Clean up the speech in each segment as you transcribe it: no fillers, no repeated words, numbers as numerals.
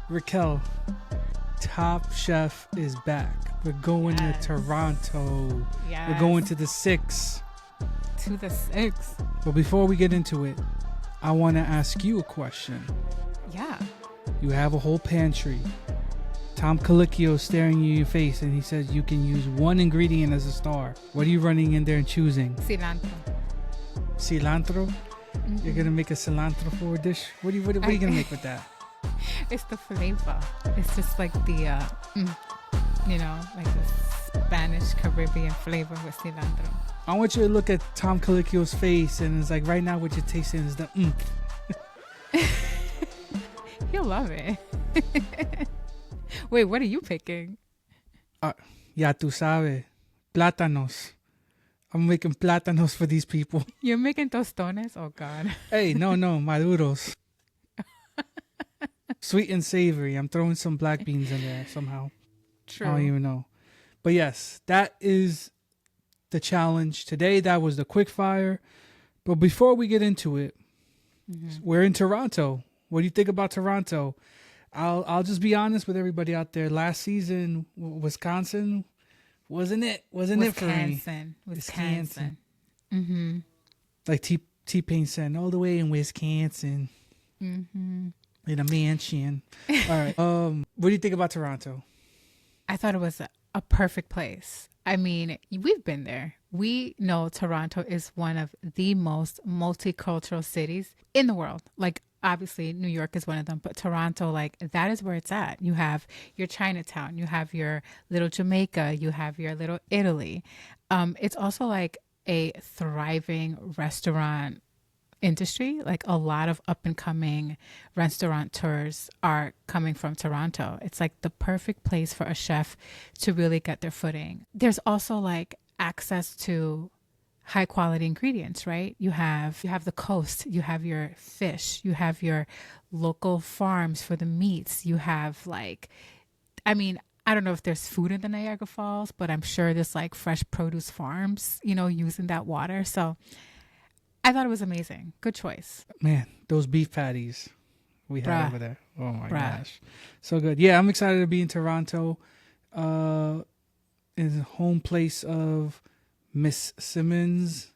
Raquel, Top Chef is back. We're going to Toronto. Yes. We're going to the 6. To the 6. But before we get into it, I want to ask you a question. Yeah. You have a whole pantry. Tom Colicchio staring you in your face, and he says you can use one ingredient as a star. What are you running in there and choosing? Cilantro. Cilantro? Mm-hmm. You're gonna make a cilantro forward dish? What are you gonna make with that? It's the flavor. It's just like the, like the Spanish Caribbean flavor with cilantro. I want you to look at Tom Colicchio's face, and it's like right now what you're tasting is the He'll love it. Wait, what are you picking? Ya tú sabes. Plátanos. I'm making plátanos for these people. You're making tostones? Oh, God. Hey, no, maduros. Sweet and savory. I'm throwing some black beans in there somehow. True. I don't even know. But yes, that is the challenge. Today, that was the Quickfire. But before we get into it, we're in Toronto. What do you think about Toronto? I'll just be honest with everybody out there. Last season, Wisconsin wasn't it for me. Wisconsin. Mm-hmm. Like T-Pain said, all the way in Wisconsin. Mm-hmm. In a mansion. All right. What do you think about Toronto? I thought it was a perfect place. I mean, we've been there. We know Toronto is one of the most multicultural cities in the world. Like, obviously, New York is one of them, but Toronto, like, that is where it's at. You have your Chinatown, you have your little Jamaica, you have your little Italy. It's also like a thriving restaurant industry. Like, a lot of up and coming restaurateurs are coming from Toronto. It's like the perfect place for a chef to really get their footing. There's also like access to high quality ingredients, right? You have the coast, you have your fish, you have your local farms for the meats. You have like, I mean, I don't know if there's food in the Niagara Falls, but I'm sure there's like fresh produce farms, using that water. So I thought it was amazing. Good choice. Man, those beef patties we had over there. Oh my gosh. So good. Yeah, I'm excited to be in Toronto. In the home place of Miss Simmons,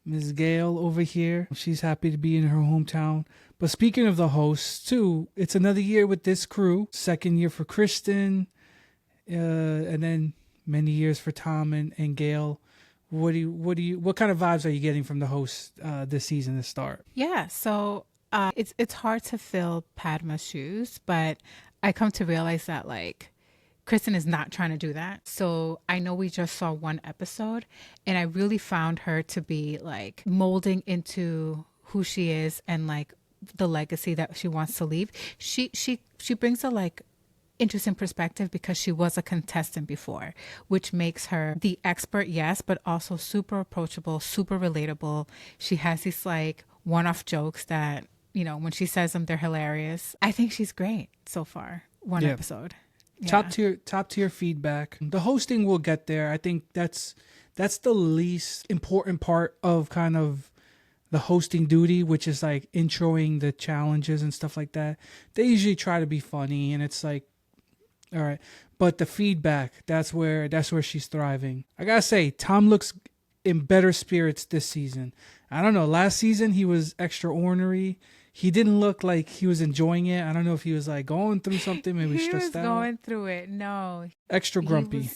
Miss Gail over here. She's happy to be in her hometown. But speaking of the hosts too, it's another year with this crew. Second year for Kristen, and then many years for Tom and Gail. What kind of vibes are you getting from the hosts this season to start? Yeah, so it's hard to fill Padma's shoes, but I come to realize that like Kristen is not trying to do that. So I know we just saw one episode, and I really found her to be like molding into who she is and like the legacy that she wants to leave. She brings a like interesting perspective because she was a contestant before, which makes her the expert, yes, but also super approachable, super relatable. She has these like one-off jokes that, when she says them, they're hilarious. I think she's great so far. One episode. Yeah. Top tier feedback. The hosting will get there. I think that's the least important part of kind of the hosting duty, which is like introing the challenges and stuff like that. They usually try to be funny, and it's like, all right. But the feedback, that's where she's thriving. I gotta say, Tom looks in better spirits this season. I don't know. Last season, he was extra ornery. He didn't look like he was enjoying it. I don't know if he was like going through something, maybe stressed out. He was going through it. No. Extra grumpy.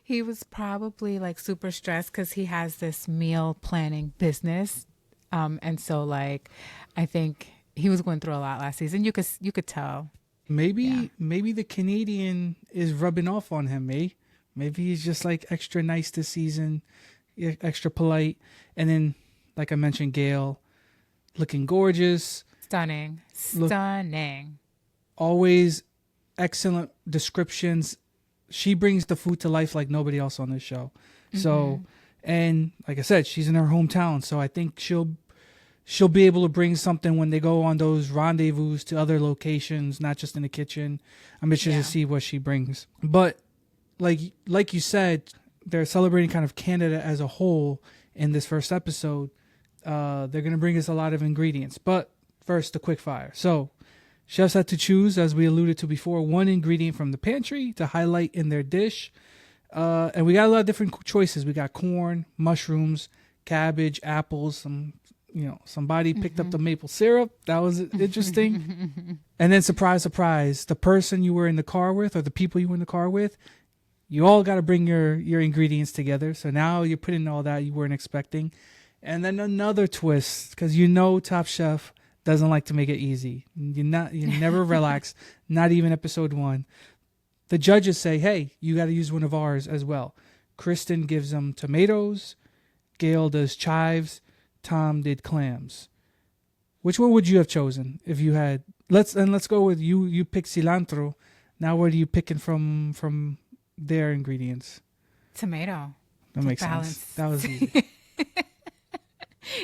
He was probably like super stressed because he has this meal planning business. And so like, I think he was going through a lot last season. You could tell. Maybe the Canadian is rubbing off on him, Maybe he's just like extra nice this season, extra polite. And then, like I mentioned, Gail, looking gorgeous. Stunning. Always excellent descriptions. She brings the food to life like nobody else on this show. Mm-hmm. So, and like I said, she's in her hometown. So I think she'll be able to bring something when they go on those rendezvous to other locations, not just in the kitchen. I'm interested to see what she brings. But like you said, they're celebrating kind of Canada as a whole in this first episode. They're going to bring us a lot of ingredients. But first, the Quickfire. So Chefs had to choose, as we alluded to before, one ingredient from the pantry to highlight in their dish. And we got a lot of different choices. We got corn, mushrooms, cabbage, apples. Somebody picked up the maple syrup. That was interesting. And then surprise, surprise, the person you were in the car with or the people you were in the car with, you all got to bring your ingredients together. So now you're putting all that you weren't expecting. And then another twist, because Top Chef doesn't like to make it easy. You never relax, not even episode 1. The judges say, hey, you got to use one of ours as well. Kristen gives them tomatoes. Gail does chives. Tom did clams. Which one would you have chosen if you had? Let's go with you. You pick cilantro. Now, what are you picking from their ingredients? Tomato. That makes sense. That was easy.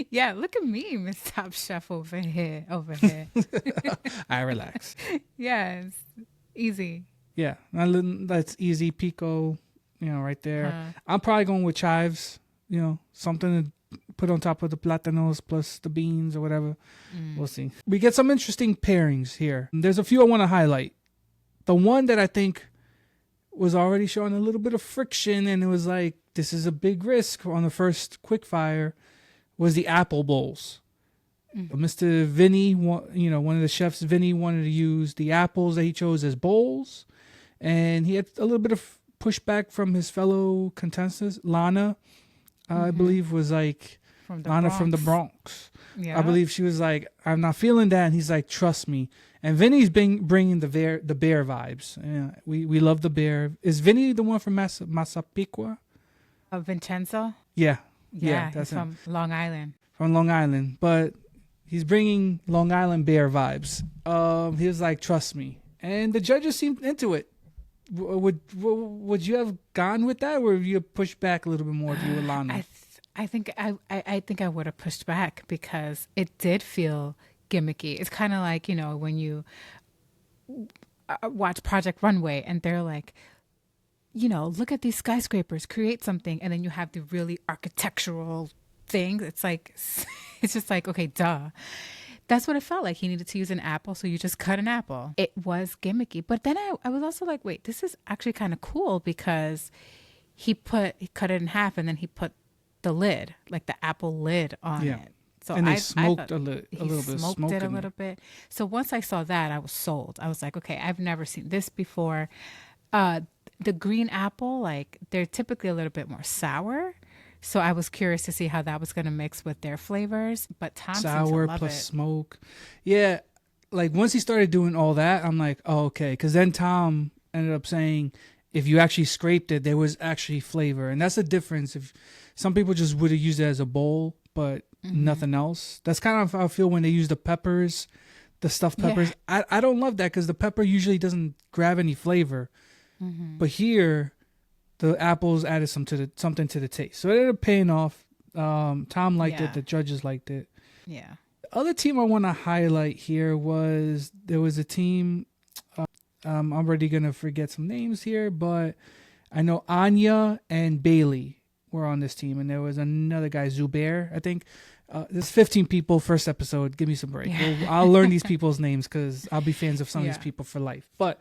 Yeah, look at me, Miss Top Chef over here. I relax. Yeah, it's easy. Yeah, that's easy. Pico, right there. I'm probably going with chives. Something to put on top of the platanos plus the beans or whatever. We'll see. We get some interesting pairings here. There's a few I want to highlight. The one that I think was already showing a little bit of friction, and it was like, this is a big risk on the first Quickfire, was the apple bowls. Mr. Vinny, one of the chefs, Vinny, wanted to use the apples that he chose as bowls. And he had a little bit of pushback from his fellow contestants. Lana, I believe, was like, from the Bronx. Yeah. I believe she was like, I'm not feeling that. And he's like, trust me. And Vinny's bringing the bear vibes. Yeah, we love the bear. Is Vinny the one from Massapequa? Vincenzo? Yeah. Yeah, that's from Long Island. From Long Island. But he's bringing Long Island bear vibes. He was like, trust me. And the judges seemed into it. Would you have gone with that, or would you push back a little bit more if you were Lana? I think I would have pushed back because it did feel gimmicky. It's kind of like, when you watch Project Runway and they're like, look at these skyscrapers, create something, and then you have the really architectural things. It's just like, okay, duh. That's what it felt like. He needed to use an apple, so you just cut an apple. It was gimmicky. But then I was also like, wait, this is actually kind of cool because he cut it in half and then he put the lid, like the apple lid on it. So and they smoked a little bit. Smoked it a little bit. So once I saw that, I was sold. I was like, okay, I've never seen this before. The green apple, like they're typically a little bit more sour. So I was curious to see how that was going to mix with their flavors. But Tom sour plus smoke. Yeah. Like once he started doing all that, I'm like, oh, okay. Because then Tom ended up saying if you actually scraped it, there was actually flavor. And that's the difference. If some people just would have used it as a bowl, but nothing else. That's kind of how I feel when they use the peppers, the stuffed peppers. Yeah. I don't love that because the pepper usually doesn't grab any flavor. But here, the apples added something to the taste. So it ended up paying off. Tom liked it. The judges liked it. Yeah. The other team I want to highlight here there was a team. I'm already going to forget some names here, but I know Anya and Bailey were on this team. And there was another guy, Zubair, I think. There's 15 people, first episode. Give me some break. Yeah. I'll learn these people's names because I'll be fans of some of these people for life. But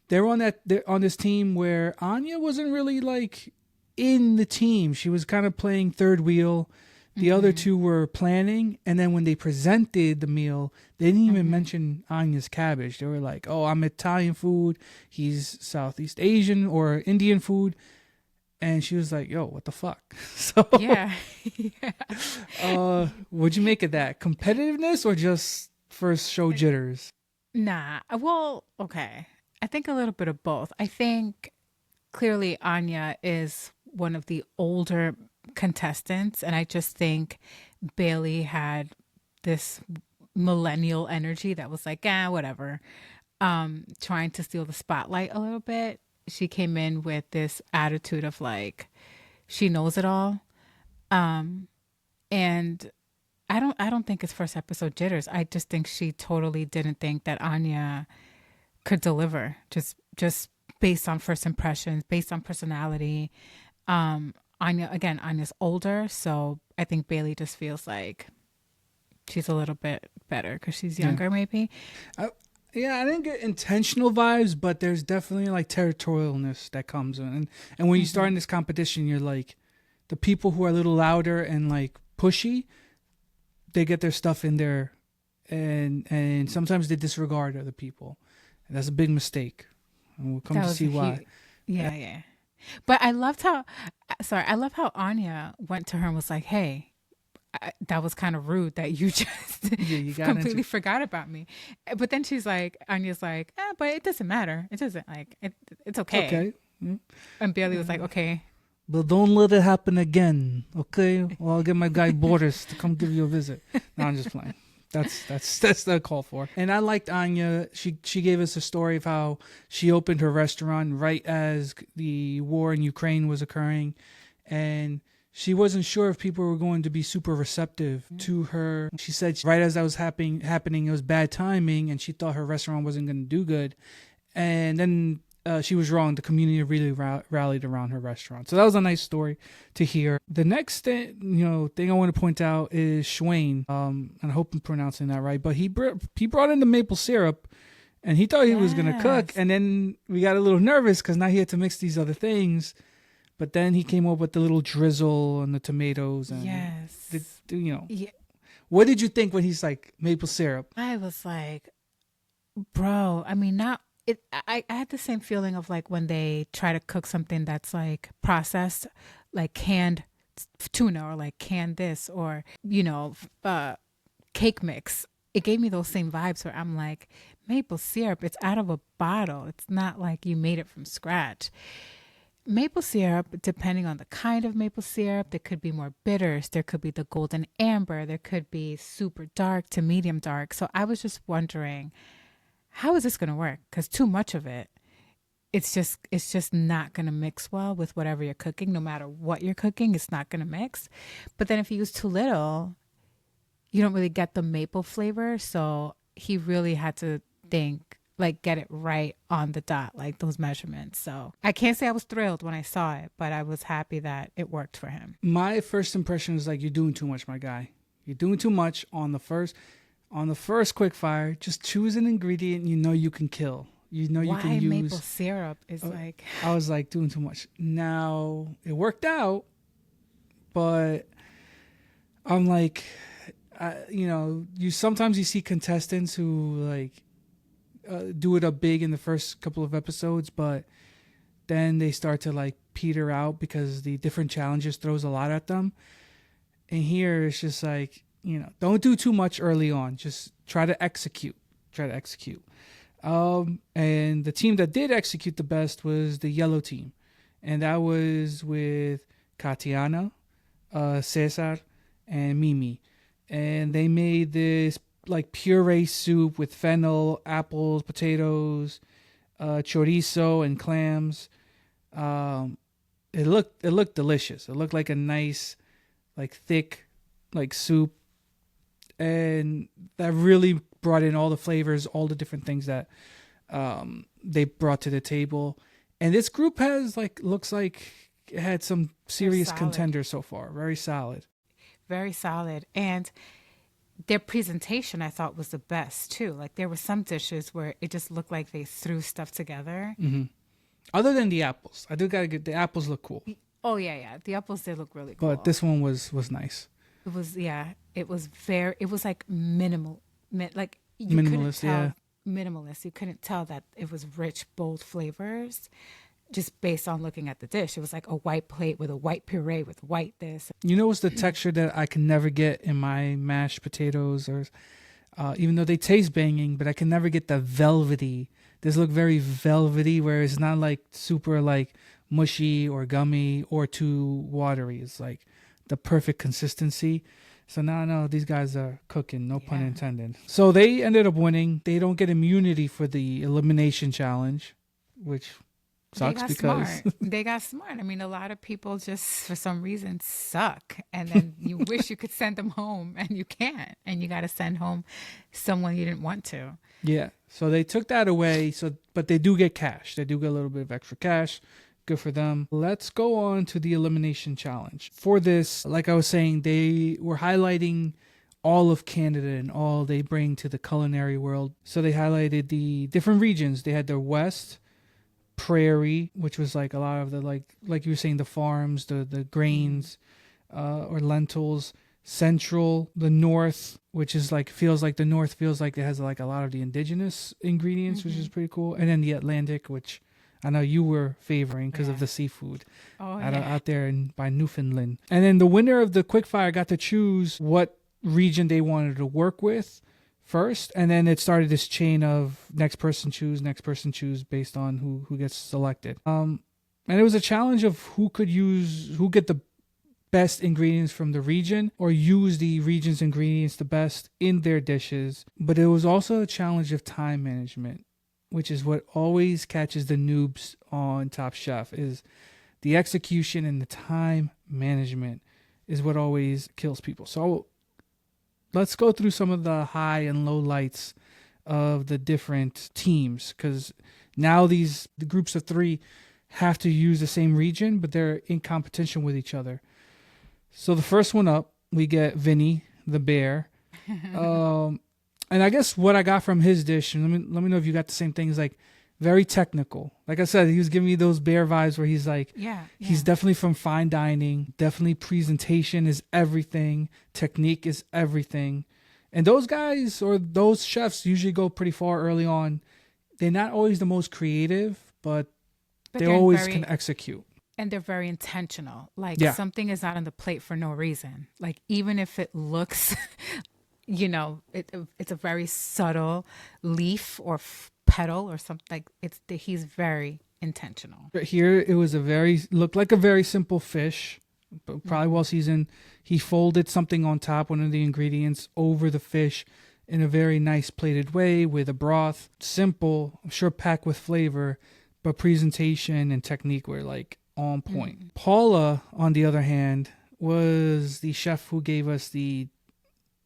they're on this team where Anya wasn't really like in the team. She was kind of playing third wheel. The other two were planning, and then when they presented the meal, they didn't even mention Anya's cabbage. They were like, "Oh, I'm Italian food. He's Southeast Asian or Indian food," and she was like, "Yo, what the fuck?" So yeah. What'd you make of that? Competitiveness or just first show jitters? Nah. Well, okay. I think a little bit of both. I think clearly Anya is one of the older contestants, and I just think Bailey had this millennial energy that was like, whatever, trying to steal the spotlight a little bit. She came in with this attitude of like she knows it all, and I don't think it's first episode jitters. I just think she totally didn't think that Anya could deliver just based on first impressions, based on personality. Anya's older, so I think Bailey just feels like she's a little bit better because she's younger, maybe. Yeah, I didn't get intentional vibes, but there's definitely like territorialness that comes in. And when you start in this competition, you're like, the people who are a little louder and like pushy, they get their stuff in there, and sometimes they disregard other people. And that's a big mistake. And we'll come to see why. Yeah. But I loved how, I love how Anya went to her and was like, hey, that was kind of rude that you just You got completely forgot about me. But then Anya's like, but it doesn't matter. It doesn't it's okay. Okay. Mm. And Bailey was like, okay. But don't let it happen again, okay? Or I'll get my guy Boris to come give you a visit. No, I'm just playing. That's the call for. And I liked Anya. She gave us a story of how she opened her restaurant right as the war in Ukraine was occurring, and she wasn't sure if people were going to be super receptive to her. She said right as that was happening, it was bad timing, and she thought her restaurant wasn't going to do good. And then she was wrong. The community really rallied around her restaurant. So that was a nice story to hear. The next thing I want to point out is Schwain. And I hope I'm pronouncing that right. But he brought in the maple syrup, and he thought he was going to cook. And then we got a little nervous because now he had to mix these other things. But then he came up with the little drizzle and the tomatoes. And Yeah. What did you think when he's like maple syrup? I was like, bro, I mean, not it. I had the same feeling of like when they try to cook something that's like processed, like canned tuna or like canned this or, cake mix. It gave me those same vibes where I'm like, maple syrup, it's out of a bottle. It's not like you made it from scratch. Maple syrup, depending on the kind of maple syrup, there could be more bitters. There could be the golden amber. There could be super dark to medium dark. So I was just wondering, how is this going to work? Because too much of it, it's just not going to mix well with whatever you're cooking. No matter what you're cooking, it's not going to mix. But then if you use too little, you don't really get the maple flavor. So he really had to get it right on the dot, like those measurements. So I can't say I was thrilled when I saw it, but I was happy that it worked for him. My first impression was like, you're doing too much, my guy. You're doing too much on the first Quickfire. Just choose an ingredient you can kill. You can use. Maple syrup is like. I was like doing too much. Now it worked out, but I'm like, you sometimes you see contestants who like. Do it up big in the first couple of episodes, but then they start to like peter out because the different challenges throws a lot at them. And here it's just like, don't do too much early on. Just try to execute. And the team that did execute the best was the yellow team. And that was with Katiana, Cesar, and Mimi. And they made this like puree soup with fennel, apples, potatoes, chorizo, and clams. It looked delicious. It looked like a nice, like thick, like soup, and that really brought in all the flavors, all the different things that they brought to the table. And this group looks like it had some serious contenders so far. Very solid. Very solid. And their presentation, I thought, was the best, too. Like, there were some dishes where it just looked like they threw stuff together. Mm-hmm. Other than the apples. I do got to get the apples look cool. Oh, yeah. The apples did look really cool. But this one was nice. It was, it was like minimal. Like, you minimalist, couldn't tell, minimalist. You couldn't tell that it was rich, bold flavors. Just based on looking at the dish. It was like a white plate with a white puree with white this. What's the texture that I can never get in my mashed potatoes, or even though they taste banging, but I can never get the velvety. This look very velvety, where it's not like super like mushy or gummy or too watery. It's like the perfect consistency. So now I know these guys are cooking, no pun intended. So they ended up winning. They don't get immunity for the elimination challenge, which sucks because they got smart. I mean, a lot of people just for some reason suck, and then you wish you could send them home, and you can't, and you got to send home someone you didn't want to. Yeah, so they took that away. But they do get cash. They do get a little bit of extra cash. Good for them. Let's go on to the elimination challenge. For this, like I was saying, they were highlighting all of Canada and all they bring to the culinary world. So they highlighted the different regions. They had the West, Prairie, which was like a lot of the like you were saying, the farms, the grains, or lentils. Central, the North, which is like feels like it has like a lot of the indigenous ingredients, which is pretty cool. And then the Atlantic, which I know you were favoring because of the seafood out there by Newfoundland. And then the winner of the Quickfire got to choose what region they wanted to work with first, and then it started this chain of next person choose based on who gets selected. And it was a challenge of who get the best ingredients from the region or use the region's ingredients the best in their dishes. But it was also a challenge of time management, which is what always catches the noobs on Top Chef, is the execution and the time management is what always kills people. So let's go through some of the high and low lights of the different teams, because now the groups of 3 have to use the same region, but they're in competition with each other. So the first one up, we get Vinny the bear. And I guess what I got from his dish, and let me know if you got the same thing, is like very technical. Like I said, he was giving me those bear vibes where he's like, he's definitely from fine dining. Definitely presentation is everything. Technique is everything. And those guys or those chefs usually go pretty far early on. They're not always the most creative, but they always can execute. And they're very intentional. Like something is not on the plate for no reason. Like even if it looks, it's a very subtle leaf or petal or something. Like he's very intentional. But here it was looked like a very simple fish, but probably well seasoned. He folded something on top, one of the ingredients, over the fish in a very nice plated way with a broth. Simple, I'm sure packed with flavor, but presentation and technique were like on point. Paula, on the other hand, was the chef who gave us the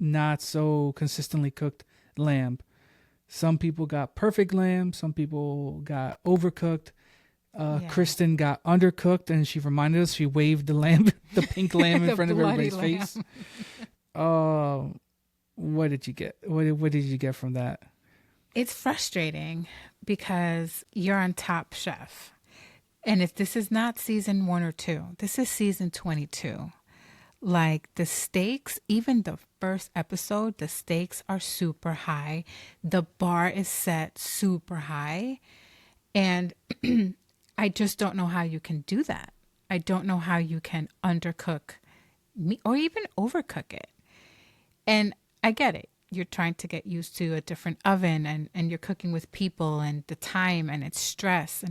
not so consistently cooked lamb. Some people got perfect lamb, some people got overcooked. Kristen got undercooked, and she reminded us, she waved the lamb, the pink lamb in front of everybody's face. What did you get? What did you get from that? It's frustrating because you're on Top Chef. And if this is not season 1 or 2, this is season 22. Like the stakes, even the first episode, the stakes are super high. The bar is set super high. And I just don't know how you can do that. I don't know how you can undercook meat or even overcook it. And I get it. You're trying to get used to a different oven and you're cooking with people and the time and it's stress.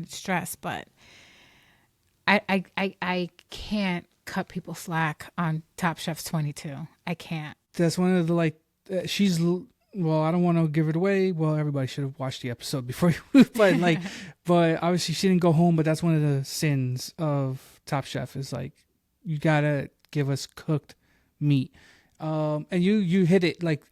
But I can't cut people slack on Top Chef 22. I can't. That's one of the I don't want to give it away. Well, everybody should have watched the episode before you, but obviously she didn't go home, but that's one of the sins of Top Chef is like, you gotta give us cooked meat. And you hit it, like,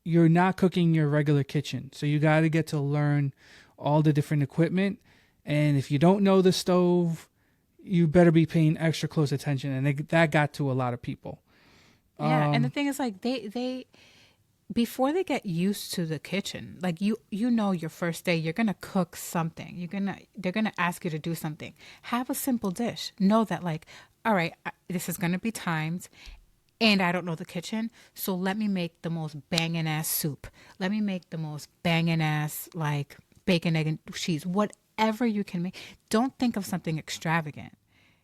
you're not cooking your regular kitchen. So you got to get to learn all the different equipment. And if you don't know the stove, you better be paying extra close attention. And that got to a lot of people. Yeah. And the thing is, like, they before they get used to the kitchen, like your first day, you're going to cook something. They're going to ask you to do something. Have a simple dish. Know that, like, all right, this is going to be timed. And I don't know the kitchen, so let me make the most banging ass soup. Let me make the most banging ass, like, bacon, egg, and cheese. Whatever you can make. Don't think of something extravagant.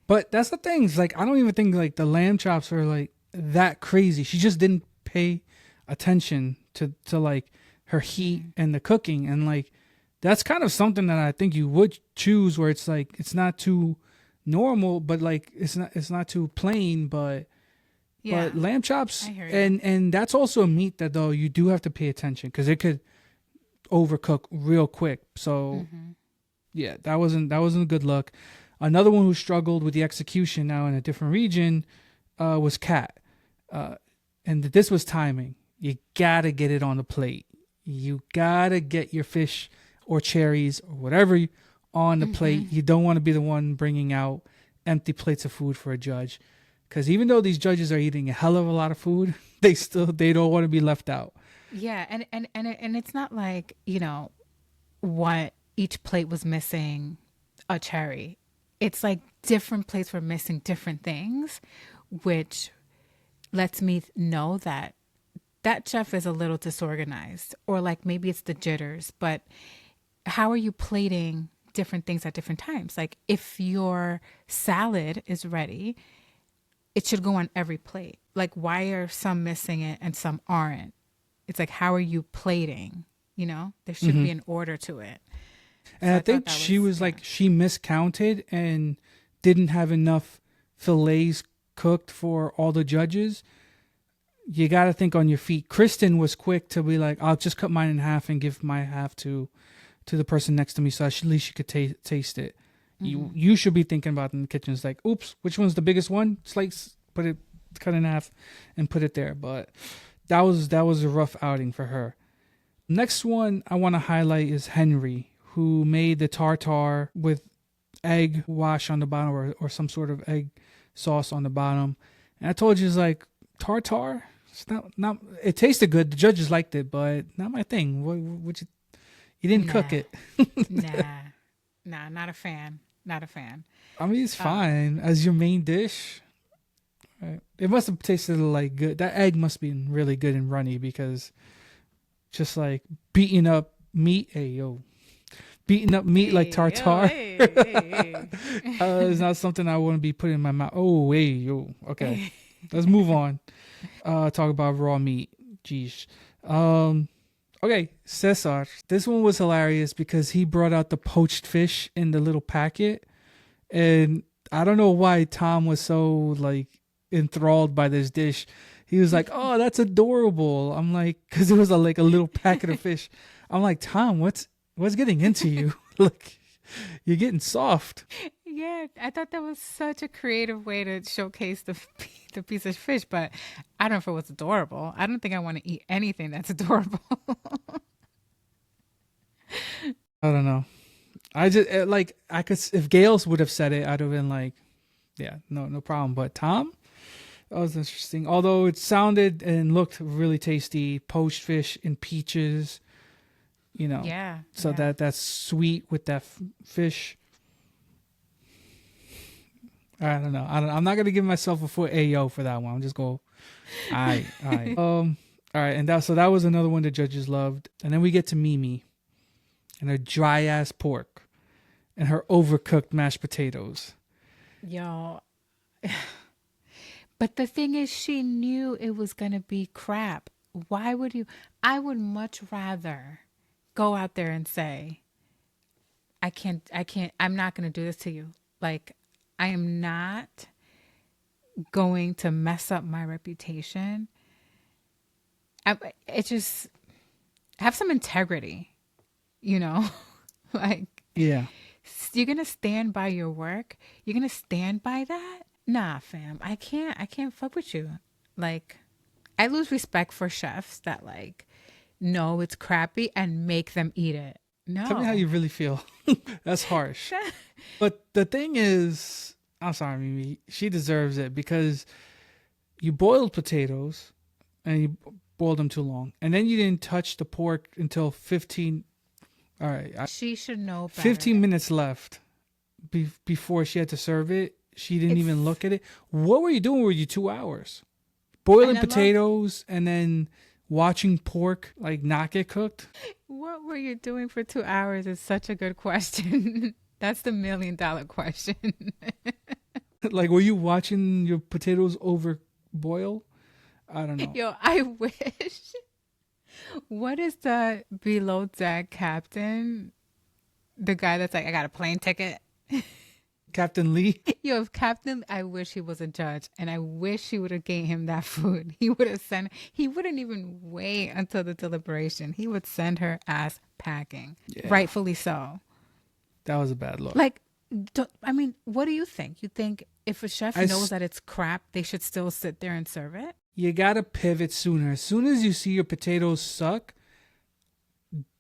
But that's the thing. It's like, I don't even think like the lamb chops are like that crazy. She just didn't pay attention to like her heat and the cooking, and like that's kind of something that I think you would choose, where it's like it's not too normal, but like it's not too plain, but. Yeah. But lamb chops, and that's also a meat that, though, you do have to pay attention because it could overcook real quick. So, yeah, that wasn't a good look. Another one who struggled with the execution now in a different region was Kat. And this was timing. You got to get it on the plate. You got to get your fish or cherries or whatever on the plate. You don't want to be the one bringing out empty plates of food for a judge. Because even though these judges are eating a hell of a lot of food, they don't want to be left out. Yeah, and it's not like, what each plate was missing a cherry. It's like different plates were missing different things, which lets me know that chef is a little disorganized, or like maybe it's the jitters. But how are you plating different things at different times? Like if your salad is ready, it should go on every plate. Like why are some missing it and some aren't? It's like, how are you plating? There should be an order to it. And I think she was like, she miscounted and didn't have enough fillets cooked for all the judges. You got to think on your feet. Kristen was quick to be like, I'll just cut mine in half and give my half to the person next to me, so at least she could taste it. You should be thinking about it in the kitchen. It's like, oops, which one's the biggest one? Slice, cut in half and put it there. But that was a rough outing for her. Next one I want to highlight is Henry, who made the tartare with egg wash on the bottom or some sort of egg sauce on the bottom. And I told you, it's like, tartare? It's not. It tasted good. The judges liked it, but not my thing. You didn't cook it. Nah, not a fan. Not a fan. I mean, it's fine as your main dish. Right. It must have tasted like good. That egg must be really good and runny, because just like beating up meat, like tartare is not something I want to be putting in my mouth. Okay. Let's move on. Talk about raw meat. Jeez. Okay, Cesar. This one was hilarious because he brought out the poached fish in the little packet, and I don't know why Tom was so like enthralled by this dish. He was like, "Oh, that's adorable." I'm like, because it was a little packet of fish. I'm like, Tom, what's getting into you? Like, you're getting soft. Yeah, I thought that was such a creative way to showcase the piece of fish, but I don't know if it was adorable. I don't think I want to eat anything that's adorable. I don't know. I just I could, if Gales would have said it, I'd have been like, yeah, no problem. But Tom, that was interesting. Although it sounded and looked really tasty, poached fish and peaches, Yeah. So that's sweet with that fish. I don't know. I'm not gonna give myself a full AO for that one. I'm just go. All right. All right, and that was another one the judges loved. And then we get to Mimi, and her dry ass pork, and her overcooked mashed potatoes. Yo. But the thing is, she knew it was gonna be crap. Why would you? I would much rather go out there and say, I can't. I'm not gonna do this to you. Like, I am not going to mess up my reputation. It just have some integrity, like, yeah, you're going to stand by your work. You're going to stand by that. Nah, fam, I can't fuck with you. Like, I lose respect for chefs that like, know it's crappy and make them eat it. No. Tell me how you really feel. That's harsh. But the thing is, I'm sorry, Mimi, she deserves it because you boiled potatoes and you boiled them too long. And then you didn't touch the pork until 15. All right. She should know better. 15 minutes left before she had to serve it. She didn't even look at it. What were you doing? Were you 2 hours? Boiling potatoes and then watching pork like not get cooked? What were you doing for 2 hours is such a good question. That's the $1 million question. Like, were you watching your potatoes over boil? I don't know. Yo, I wish. What is the below deck captain? The guy that's like, I got a plane ticket. Captain Lee? Yo, if Captain, I wish he was a judge, and I wish he would have gave him that food. He wouldn't even wait until the deliberation. He would send her ass packing. Yeah. Rightfully so. That was a bad look. Like, what do you think? You think if a chef knows that it's crap, they should still sit there and serve it? You got to pivot sooner. As soon as you see your potatoes suck,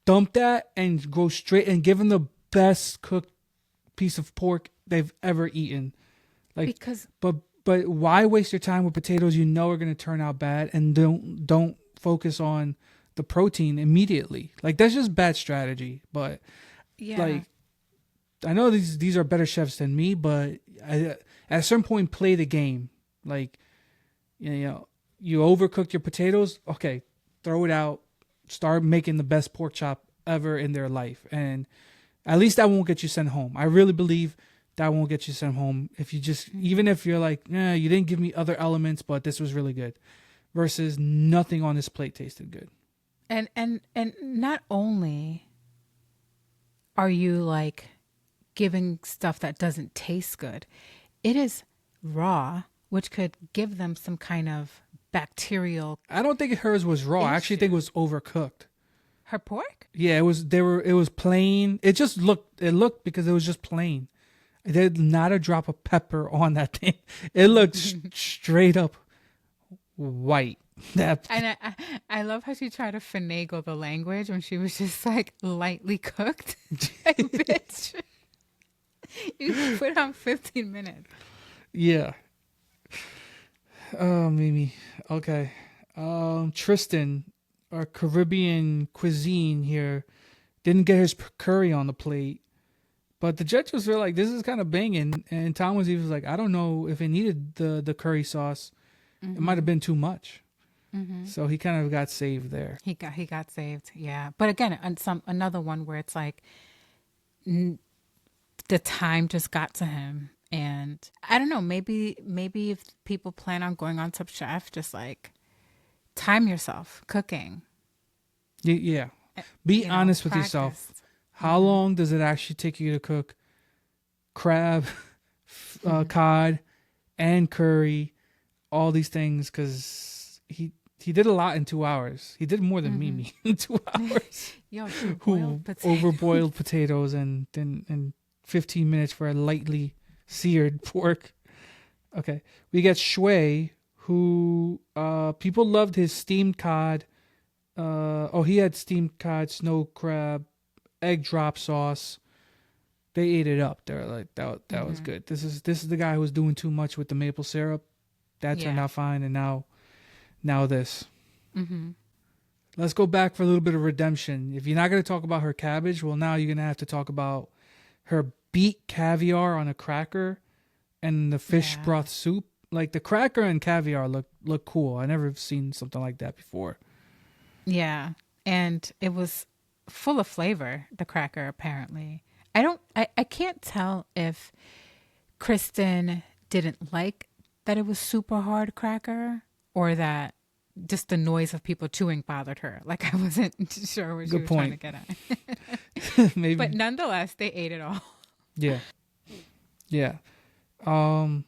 dump that and go straight and give them the best cooked piece of pork they've ever eaten. Like, but But why waste your time with potatoes you know are going to turn out bad, and don't focus on the protein immediately? Like, that's just bad strategy. But Yeah. like, I know these are better chefs than me, but at a certain point, play the game. Like, you overcook your potatoes. Okay, throw it out. Start making the best pork chop ever in their life, and at least that won't get you sent home. I really believe that won't get you sent home if you just, even if you're like, you didn't give me other elements, but this was really good, versus nothing on this plate tasted good. And not only are you like giving stuff that doesn't taste good, it is raw, which could give them some kind of bacterial. I don't think hers was raw. I actually think it was overcooked. Her pork? Yeah, it was. It was plain. It just looked. It looked because it was just plain. There's not a drop of pepper on that thing. It looked straight up white. And I love how she tried to finagle the language when she was just like lightly cooked. Like, bitch, you put on 15 minutes. Yeah. Oh, Mimi. Okay. Tristan, our Caribbean cuisine here, didn't get his curry on the plate. But the judges were like, this is kind of banging. And Tom was even like, I don't know if it needed the curry sauce. It might have been too much. So he kind of got saved there. He got saved, yeah. But again, another one where it's like the time just got to him. And I don't know, maybe if people plan on going on Top Chef, just like time yourself cooking. Yeah. Be honest with practice. yourself. How long does it actually take you to cook crab, cod, and curry, all these things? Because he did a lot in 2 hours. He did more than Mimi in 2 hours. Yo, Who overboiled potatoes and 15 minutes for a lightly seared pork. Okay, we get Shui, who people loved his steamed cod. He had steamed cod, snow crab, egg drop sauce. They ate it up. They're like, that was good. This is the guy who was doing too much with the maple syrup. That turned out fine, and now this. Let's go back for a little bit of redemption. If you're not going to talk about her cabbage, well, now you're going to have to talk about her beet caviar on a cracker and the fish broth soup. Like, the cracker and caviar look cool. I never seen something like that before. Yeah, and it was full of flavor, the cracker, apparently. I can't tell if Kristen didn't like that it was super hard cracker, or that just the noise of people chewing bothered her. Like, I wasn't sure what she was trying to get at. Maybe. But nonetheless, they ate it all. Yeah. So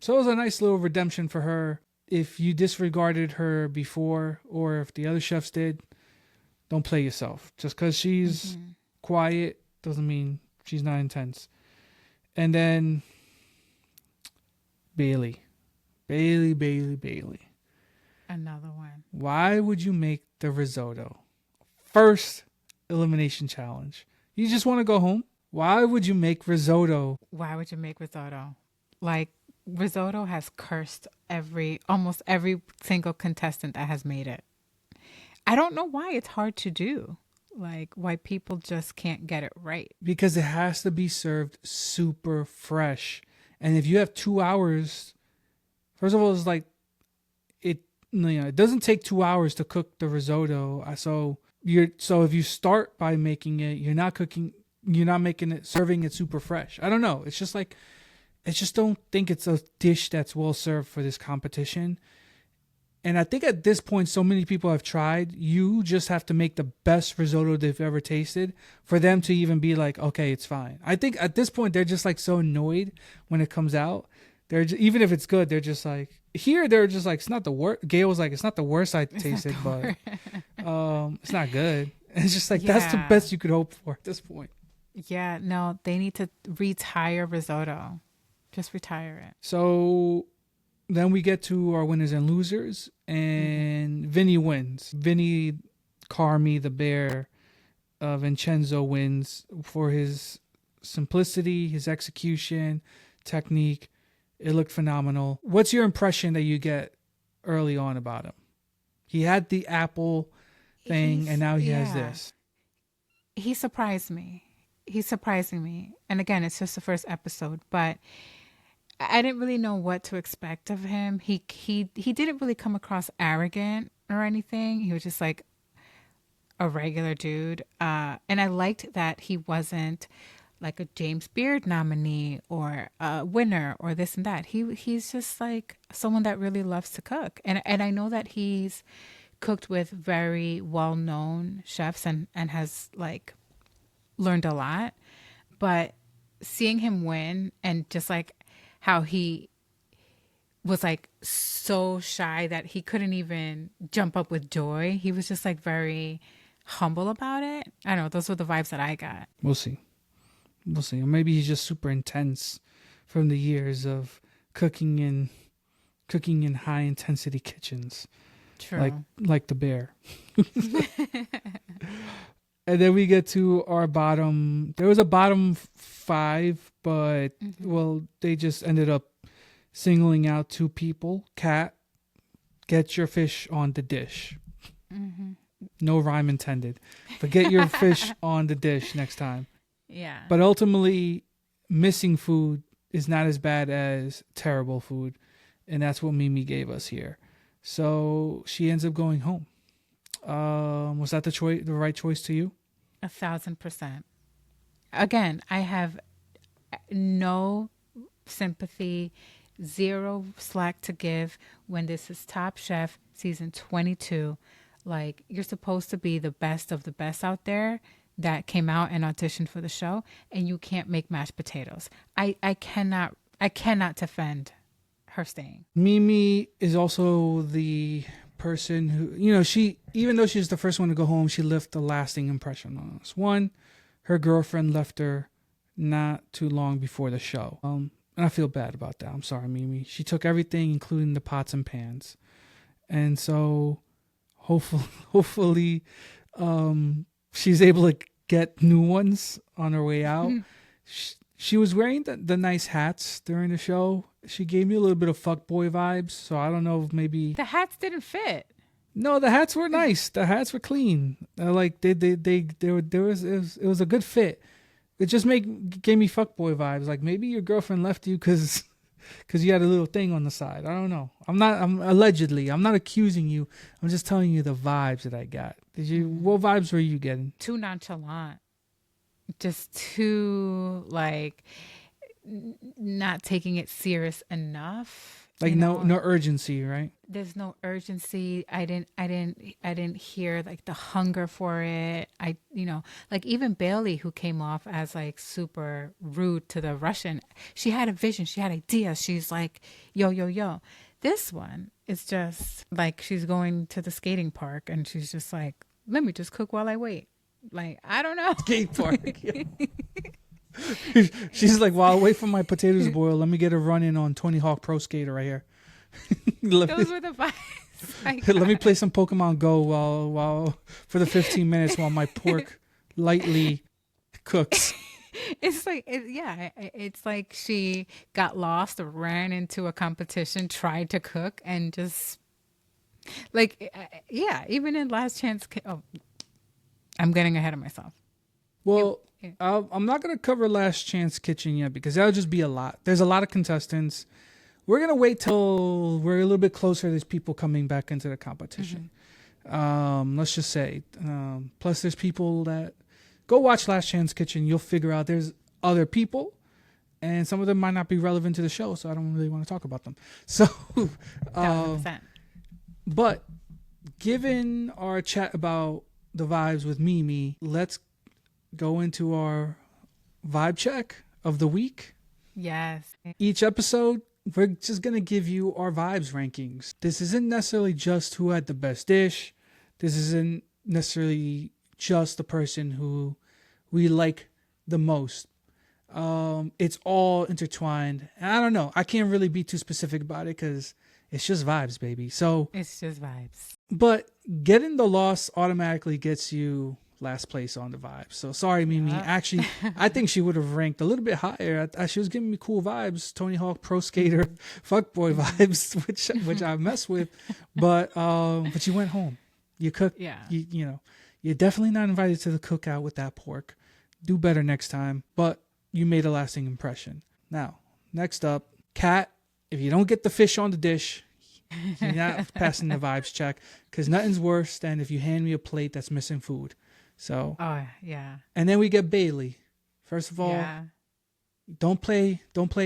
it was a nice little redemption for her. If you disregarded her before, or if the other chefs did, don't play yourself. Just because she's quiet doesn't mean she's not intense. And then Bailey. Another one. Why would you make the risotto? First elimination challenge. You just want to go home? Why would you make risotto? Why would you make risotto? Like, risotto has cursed almost every single contestant that has made it. I don't know why it's hard to do. Like, why people just can't get it right. Because it has to be served super fresh. And if you have 2 hours, first of all, it's like, it doesn't take 2 hours to cook the risotto. So if you start by making it, you're not making it, serving it super fresh. I don't know. It's just like, I just don't think it's a dish that's well served for this competition. And I think at this point, so many people have tried. You just have to make the best risotto they've ever tasted for them to even be like, okay, it's fine. I think at this point, they're just like so annoyed when it comes out. Even if it's good, they're just like, they're just like, it's not the worst. Gail was like, it's not the worst I tasted, but it's not good. And it's just like, that's the best you could hope for at this point. Yeah, no, they need to retire risotto. Just retire it. So then we get to our winners and losers, and Vinny wins. Vinny Carmi, the bear, Vincenzo, wins for his simplicity, his execution, technique, It looked phenomenal. What's your impression that you get early on about him? He had the apple thing, and now he has this. He surprised me. He's surprising me. And again, it's just the first episode, but I didn't really know what to expect of him. He didn't really come across arrogant or anything. He was just like a regular dude. And I liked that he wasn't like a James Beard nominee or a winner or this and that. He's just like someone that really loves to cook. And I know that he's cooked with very well-known chefs and has like learned a lot, but seeing him win and just like how he was like so shy that he couldn't even jump up with joy. He was just like very humble about it. I don't know. Those were the vibes that I got. We'll see. Or maybe he's just super intense from the years of cooking in high intensity kitchens. True. Like the bear. And then we get to our bottom. There was a bottom 5, but well, they just ended up singling out 2 people. Kat, get your fish on the dish. No rhyme intended. But get your fish on the dish next time. Yeah. But ultimately, missing food is not as bad as terrible food. And that's what Mimi gave us here. So she ends up going home. Was that the right choice to you? 1,000%. Again, I have no sympathy, zero slack to give when this is Top Chef season 22. Like, you're supposed to be the best of the best out there that came out and auditioned for the show, and you can't make mashed potatoes. I cannot defend her staying. Mimi is also the person who, even though she's the first one to go home, she left a lasting impression on us. One, her girlfriend left her not too long before the show. And I feel bad about that. I'm sorry, Mimi. She took everything, including the pots and pans. And so hopefully she's able to get new ones on her way out. She was wearing the nice hats during the show. She gave me a little bit of fuckboy vibes, so I don't know if maybe the hats didn't fit. No, the hats were nice. The hats were clean. Like it was a good fit. It just gave me fuckboy vibes. Like maybe your girlfriend left you because you had a little thing on the side. I don't know. I'm allegedly. I'm not accusing you. I'm just telling you the vibes that I got. What vibes were you getting? Too nonchalant. Just too like not taking it serious enough. Like no urgency, right? There's no urgency. I didn't hear like the hunger for it. Like even Bailey, who came off as like super rude to the Russian, she had a vision. She had ideas. She's like, yo. This one is just like she's going to the skating park and she's just like, let me just cook while I wait. Like, I don't know. Skate park. She's like, while I wait for my potatoes to boil, let me get a run in on Tony Hawk Pro Skater right here. Those were the vibes. Let me play some Pokemon Go while for the 15 minutes while my pork lightly cooks. It's like, it's like she got lost, ran into a competition, tried to cook, and just like, even in Last Chance. I'm getting ahead of myself. Well, I'm not going to cover Last Chance Kitchen yet because that'll just be a lot. There's a lot of contestants. We're going to wait till we're a little bit closer. There's people coming back into the competition. Let's just say. Plus, there's people that go watch Last Chance Kitchen. You'll figure out there's other people, and some of them might not be relevant to the show, so I don't really want to talk about them. So, 1,000%. But given our chat about the vibes with Mimi, let's go into our vibe check of the week. Yes. Each episode, we're just going to give you our vibes rankings. This isn't necessarily just who had the best dish. This isn't necessarily just the person who we like the most. It's all intertwined. And I don't know. I can't really be too specific about it because it's just vibes, baby. So it's just vibes. But getting the loss automatically gets you last place on the vibes. So sorry, Mimi. Yeah. Actually, I think she would have ranked a little bit higher. She was giving me cool vibes, Tony Hawk Pro Skater, fuckboy vibes, which I mess with. But you went home. You cooked. Yeah. You know, you're definitely not invited to the cookout with that pork. Do better next time. But you made a lasting impression. Now, next up, Kat. If you don't get the fish on the dish, you're not passing the vibes check, because nothing's worse than if you hand me a plate that's missing food. So, Oh yeah. and then we get Bailey. First of all, Yeah. don't play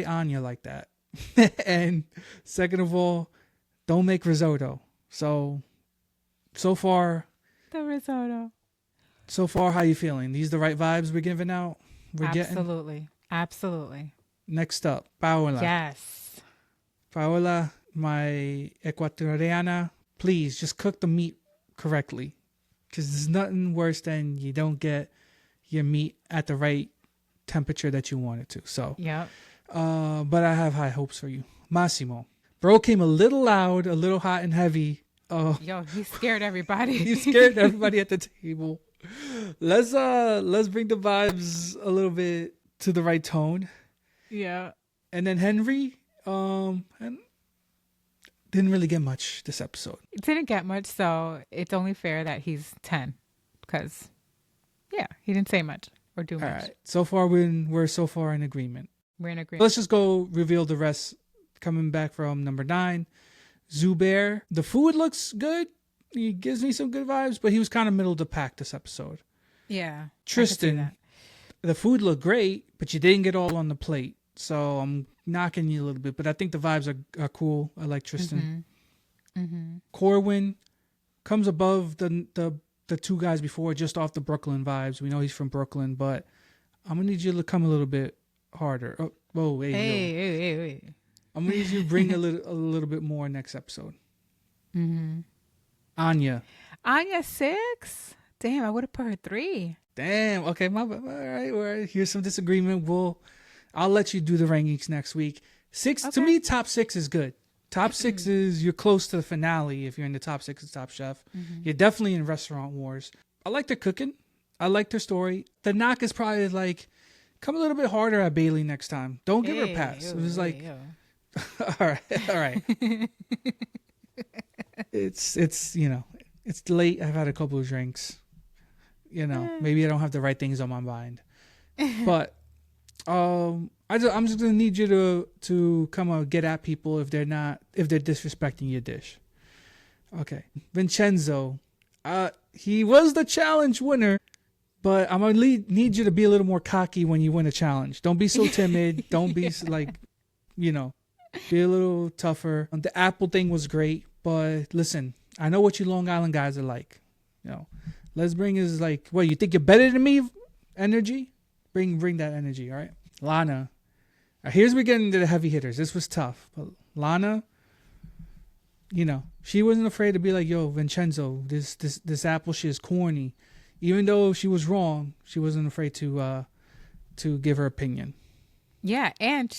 Anya like that. And second of all, don't make risotto. So far, The risotto. how you feeling? These the right vibes we're giving out? Absolutely. Absolutely. Next up, Paola. Yes. Paola, my Ecuatoriana, please just cook the meat correctly. Because there's nothing worse than you don't get your meat at the right temperature that you want it to. So, Yep. but I have high hopes for you. Massimo. Bro came a little loud, a little hot and heavy. Yo, he scared everybody. He scared everybody at the table. Let's bring the vibes a little bit to the right tone. Yeah. And then Henry, and didn't really get much this episode. It didn't get much, so it's only fair that he's 10. Because, yeah, he didn't say much or do much. All right. So far, we're so far in agreement. We're in agreement. Let's just go reveal the rest. Coming back from number 9, Zubair. The food looks good. He gives me some good vibes, but he was kind of middle of the pack this episode. Yeah. Tristan, the food looked great, but you didn't get all on the plate. So I'm knocking you a little bit, but I think the vibes are cool. I like Tristan. Corwin comes above the two guys before, just off the Brooklyn vibes. We know he's from Brooklyn, but I'm gonna need you to come a little bit harder. Oh, whoa, Hey. I'm gonna need you to bring a little bit more next episode. Anya. Anya 6? Damn, I would have put her 3. Damn. Okay, all right. Here's some disagreement. I'll let you do the rankings next week. 6 to me, top 6 is good. Top 6 is you're close to the finale if you're in the top 6 of Top Chef. You're definitely in Restaurant Wars. I like their cooking. I like their story. The knock is probably like, come a little bit harder at Bailey next time. Don't give her a pass. It was like, all right. It's it's late. I've had a couple of drinks. Maybe I don't have the right things on my mind. But I'm just gonna need you to come get at people if they're disrespecting your dish. Okay, Vincenzo, he was the challenge winner, but I'm gonna need you to be a little more cocky when you win a challenge. Don't be so timid. Don't be like, be a little tougher. The apple thing was great, but listen, I know what you Long Island guys are like. Let's bring is like, what, you think you're better than me? Energy. Bring that energy, all right? Lana. Here's where we get into the heavy hitters. This was tough. But Lana, she wasn't afraid to be like, yo, Vincenzo, this apple shit is corny. Even though she was wrong, she wasn't afraid to give her opinion. Yeah, and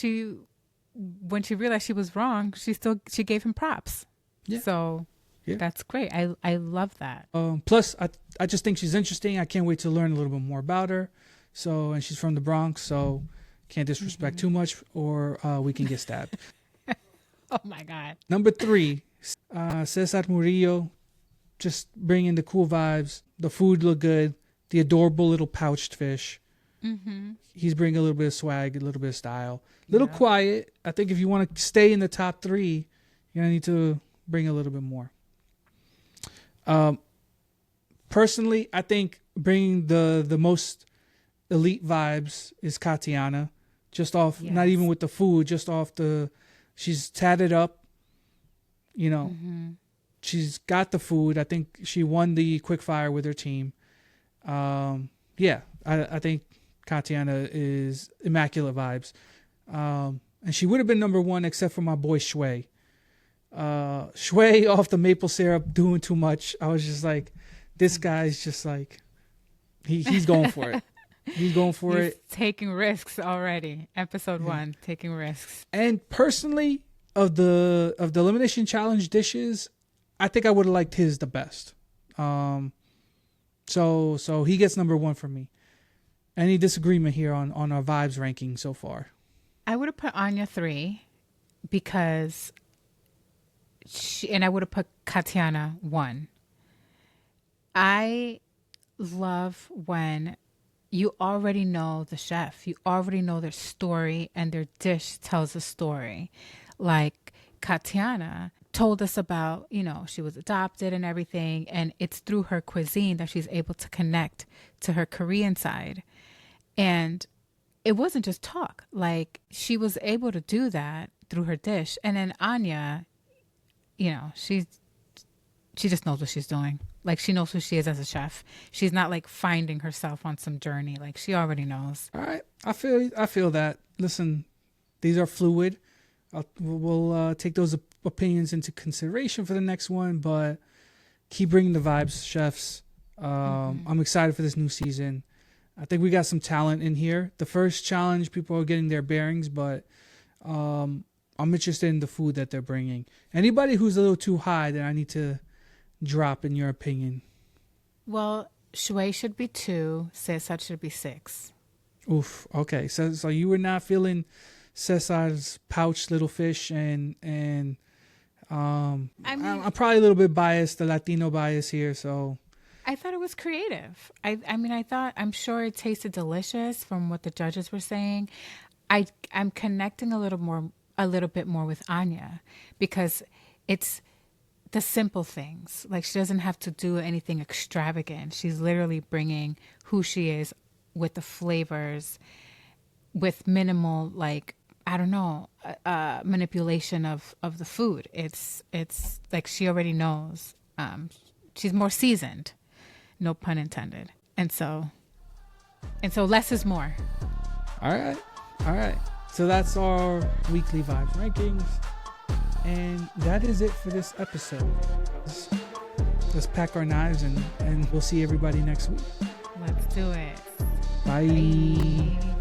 when she realized she was wrong, she gave him props. Yeah. So that's great. I love that. Plus, I just think she's interesting. I can't wait to learn a little bit more about her. So, and she's from the Bronx, so can't disrespect too much, or we can get stabbed. Oh my God. Number 3, Cesar Murillo, just bringing the cool vibes. The food looked good. The adorable little pouched fish. He's bringing a little bit of swag, a little bit of style. A little quiet. I think if you want to stay in the top 3, you're going to need to bring a little bit more. Personally, I think bringing the most elite vibes is Katiana. Just off, not even with the food, just off she's tatted up. She's got the food. I think she won the Quickfire with her team. I think Katiana is immaculate vibes. And she would have been number 1 except for my boy Shui. Shui off the maple syrup doing too much. I was just like, this guy's just like, he's going for it. He's going for it. Taking risks already. Episode 1, taking risks. And personally, of the Elimination Challenge dishes, I think I would have liked his the best. So he gets number 1 for me. Any disagreement here on our vibes ranking so far? I would have put Anya 3 because and I would have put Katiana 1. I love when you already know the chef, you already know their story, and their dish tells a story. Like Katiana told us about, she was adopted and everything, and it's through her cuisine that she's able to connect to her Korean side. And it wasn't just talk. Like, she was able to do that through her dish. And then Anya, she just knows what she's doing. Like, she knows who she is as a chef. She's not like finding herself on some journey. Like, she already knows. All right. I feel that. Listen, these are fluid. We'll take those opinions into consideration for the next one, but keep bringing the vibes, chefs. I'm excited for this new season. I think we got some talent in here. The first challenge, people are getting their bearings, but I'm interested in the food that they're bringing. Anybody who's a little too high that I need to drop, in your opinion? Well, Shui should be 2. Cesar should be 6. Oof. Okay. So you were not feeling Cesar's pouch little fish, and I'm probably a little bit biased, the Latino bias here. So I thought it was creative. I'm sure it tasted delicious from what the judges were saying. I'm connecting a little bit more with Anya because it's the simple things. Like, she doesn't have to do anything extravagant. She's literally bringing who she is with the flavors, with minimal, like, I don't know, manipulation of the food. It's like she already knows. She's more seasoned, no pun intended. And so less is more. All right. So that's our weekly vibes rankings. And that is it for this episode. Let's pack our knives and we'll see everybody next week. Let's do it. Bye.